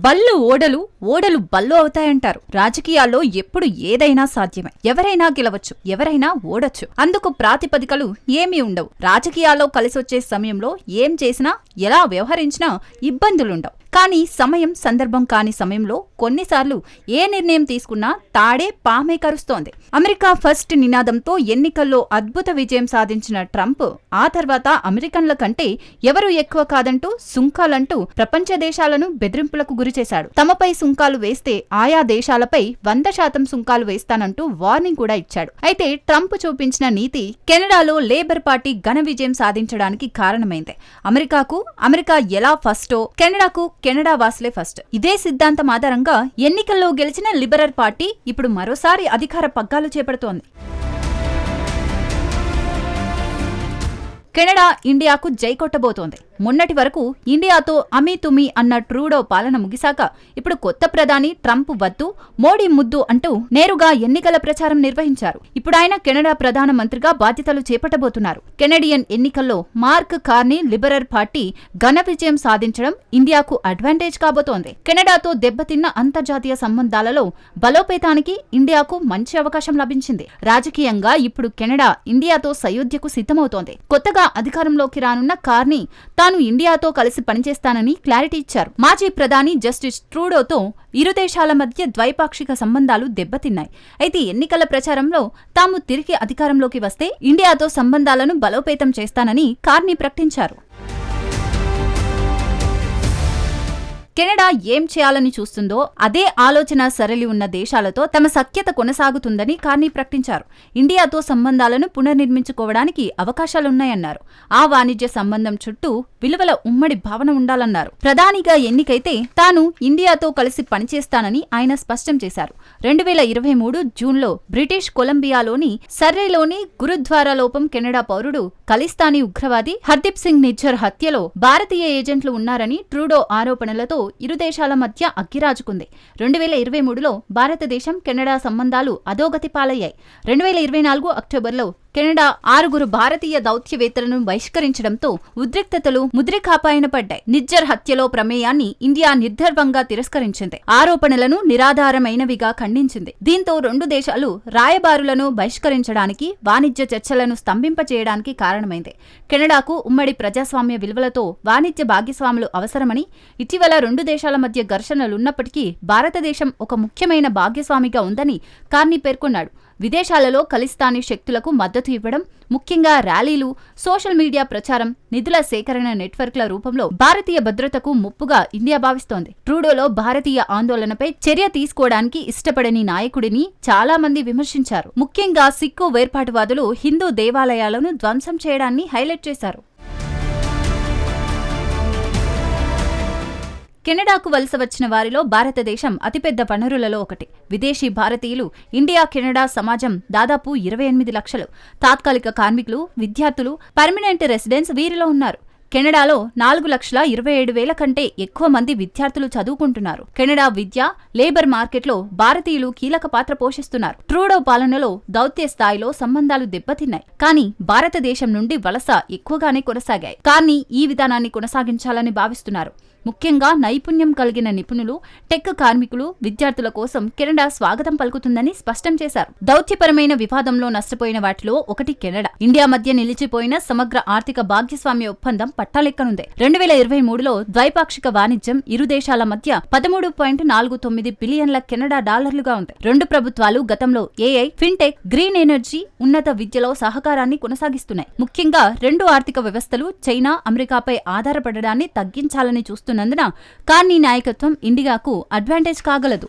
బళ్ళు ఓడలు, ఓడలు బళ్ళు అవుతాయంటారు. రాజకీయాల్లో ఎప్పుడు ఏదైనా సాధ్యమే. ఎవరైనా గెలవచ్చు, ఎవరైనా ఓడొచ్చు. అందుకు ప్రాతిపదికలు ఏమీ ఉండవు. రాజకీయాల్లో కలిసొచ్చే సమయంలో ఏం చేసినా, ఎలా వ్యవహరించినా ఇబ్బందులుండవు. కానీ సమయం సందర్భం కాని సమయంలో కొన్నిసార్లు ఏ నిర్ణయం తీసుకున్నా తాడే పామే కరుస్తోంది. అమెరికా ఫస్ట్ నినాదంతో ఎన్నికల్లో అద్భుత విజయం సాధించిన ట్రంప్ ఆ తర్వాత అమెరికన్ల కంటే ఎవరూ ఎక్కువ కాదంటూ సుంకాలంటూ ప్రపంచ దేశాలను బెదిరింపులకు గురిచేశాడు. తమపై సుంకాలు వేస్తే ఆయా దేశాలపై 100% సుంకాలు వేస్తానంటూ వార్నింగ్ కూడా ఇచ్చాడు. అయితే ట్రంప్ చూపించిన నీతి కెనడాలో లేబర్ పార్టీ ఘన విజయం సాధించడానికి కారణమైంది. అమెరికా ఎలా ఫస్టో కెనడా వాసులే ఫస్ట్. ఇదే సిద్ధాంతం ఆధారంగా ఎన్నికల్లో గెలిచిన లిబరల్ పార్టీ ఇప్పుడు మరోసారి అధికార పగ్గాలు చేపడుతోంది. కెనడా ఇండియాకు జై కొట్టబోతోంది. మొన్నటి వరకు ఇండియాతో అమీతుమీ అన్న ట్రూడో పాలన ముగిశాక ఇప్పుడు కొత్త ప్రధాని ట్రంప్ వద్దు, మోడీ ముద్దు అంటూ నేరుగా ఎన్నికల ప్రచారం నిర్వహించారు. ఇప్పుడు ఆయన కెనడా ప్రధాన మంత్రిగా బాధ్యతలు చేపట్టబోతున్నారు. కెనడియన్ ఎన్నికల్లో మార్క్ కార్నీ లిబరల్ పార్టీ ఘన విజయం సాధించడం ఇండియాకు అడ్వాంటేజ్ కాబోతోంది. కెనడాతో దెబ్బతిన్న అంతర్జాతీయ సంబంధాలలో బలోపేతానికి ఇండియాకు మంచి అవకాశం లభించింది. రాజకీయంగా ఇప్పుడు కెనడా ఇండియాతో సయోధ్యకు సిద్ధమవుతోంది. కొత్తగా అధికారంలోకి రానున్న కార్నీ తాను ఇండియాతో కలిసి పనిచేస్తానని క్లారిటీ ఇచ్చారు. మాజీ ప్రధాని జస్టిస్ ట్రూడోతో ఇరు దేశాల మధ్య ద్వైపాక్షిక సంబంధాలు దెబ్బతిన్నాయి. అయితే ఎన్నికల ప్రచారంలో తాము తిరిగి అధికారంలోకి వస్తే ఇండియాతో సంబంధాలను బలోపేతం చేస్తానని కార్నీ ప్రకటించారు. కెనడా ఏం చేయాలని చూస్తుందో అదే ఆలోచన సరళి ఉన్న దేశాలతో తమ సఖ్యత కొనసాగుతుందని కార్నీ ప్రకటించారు. ఇండియాతో సంబంధాలను పునర్నిర్మించుకోవడానికి అవకాశాలున్నాయన్నారు. ఆ వాణిజ్య సంబంధం చుట్టూ విలువల ఉమ్మడి భావన ఉండాలన్నారు. ప్రధానిగా ఎన్నికైతే తాను ఇండియాతో కలిసి పనిచేస్తానని ఆయన స్పష్టం చేశారు. 2023 జూన్లో బ్రిటిష్ కొలంబియాలోని సర్రేలోని గురుద్వారాలోపం కెనడా పౌరుడు ఖలిస్తానీ ఉగ్రవాది హర్దీప్ సింగ్ నిజ్జర్ హత్యలో భారతీయ ఏజెంట్లు ఉన్నారని ట్రూడో ఆరోపణలతో ఇరు దేశాల మధ్య అగ్గిరాజుకుంది. 2023లో భారతదేశం కెనడా సంబంధాలు అధోగతి పాలయ్యాయి. 2024 అక్టోబర్లో కెనడా 6 భారతీయ దౌత్యవేత్తలను బహిష్కరించడంతో ఉద్రిక్తతలు ముద్రికాపాయన పడ్డాయి. నిజ్జర్ హత్యలో ప్రమేయాన్ని ఇండియా నిర్గర్వంగా తిరస్కరించింది. ఆరోపణలను నిరాధారమైనవిగా ఖండించింది. దీంతో రెండు దేశాలు రాయబారులను బహిష్కరించడానికి, వాణిజ్య చర్చలను స్తంభింపచేయడానికి కారణమైంది. కెనడాకు ఉమ్మడి ప్రజాస్వామ్య విలువలతో వాణిజ్య భాగస్వాములు అవసరమని, ఇటీవల రెండు దేశాల మధ్య ఘర్షణలున్నప్పటికీ భారతదేశం ఒక ముఖ్యమైన భాగస్వామిగా ఉందని కార్నీ పేర్కొన్నాడు. విదేశాలలో ఖలిస్తానీ శక్తులకు మద్దతు ఇవ్వడం, ముఖ్యంగా ర్యాలీలు, సోషల్ మీడియా ప్రచారం, నిధుల సేకరణ నెట్వర్క్ల రూపంలో భారతీయ భద్రతకు ముప్పుగా ఇండియా భావిస్తోంది. ట్రూడోలో భారతీయ ఆందోళనపై చర్య తీసుకోవడానికి ఇష్టపడని నాయకుడిని చాలా మంది విమర్శించారు. ముఖ్యంగా సిక్కు వేర్పాటువాదులు హిందూ దేవాలయాలను ధ్వంసం చేయడాన్ని హైలైట్ చేశారు. కెనడాకు వలస వచ్చిన వారిలో భారతదేశం అతిపెద్ద వనరులలో ఒకటి. విదేశీ భారతీయులు ఇండియా కెనడా సమాజం దాదాపు 28 లక్షలు. తాత్కాలిక కార్మికులు, విద్యార్థులు, పర్మనెంట్ రెసిడెంట్స్ వీరిలో ఉన్నారు. కెనడాలో 4,27,000 కంటే ఎక్కువ మంది విద్యార్థులు చదువుకుంటున్నారు. కెనడా విద్య, లేబర్ మార్కెట్లో భారతీయులు కీలక పాత్ర పోషిస్తున్నారు. ట్రూడో పాలనలో దౌత్య స్థాయిలో సంబంధాలు దెబ్బతిన్నాయి. కానీ భారతదేశం నుండి వలస ఎక్కువగానే కొనసాగాయి. కానీ ఈ విధానాన్ని కొనసాగించాలని భావిస్తున్నారు. ముఖ్యంగా నైపుణ్యం కలిగిన నిపుణులు, టెక్ కార్మికులు, విద్యార్థుల కోసం కెనడా స్వాగతం పలుకుతుందని స్పష్టం చేశారు. దౌత్యపరమైన వివాదంలో నష్టపోయిన వాటిలో ఒకటి కెనడా. ఇండియా మధ్య నిలిచిపోయిన సమగ్ర ఆర్థిక భాగస్వామ్య ఒప్పందం పట్టాలెక్కనుంది. 2023లో ద్వైపాక్షిక వాణిజ్యం ఇరు దేశాల మధ్య 13.49 బిలియన్ల కెనడా డాలర్లుగా ఉంది. రెండు ప్రభుత్వాలు గతంలో ఏఐ, ఫిన్టెక్, గ్రీన్ ఎనర్జీ, ఉన్నత విద్యలో సహకారాన్ని కొనసాగిస్తున్నాయి. ముఖ్యంగా రెండు ఆర్థిక వ్యవస్థలు చైనా, అమెరికాపై ఆధారపడడాన్ని తగ్గించాలని చూస్తున్నందున కార్నీ నాయకత్వం ఇండియాకు అడ్వాంటేజ్ కాగలదు.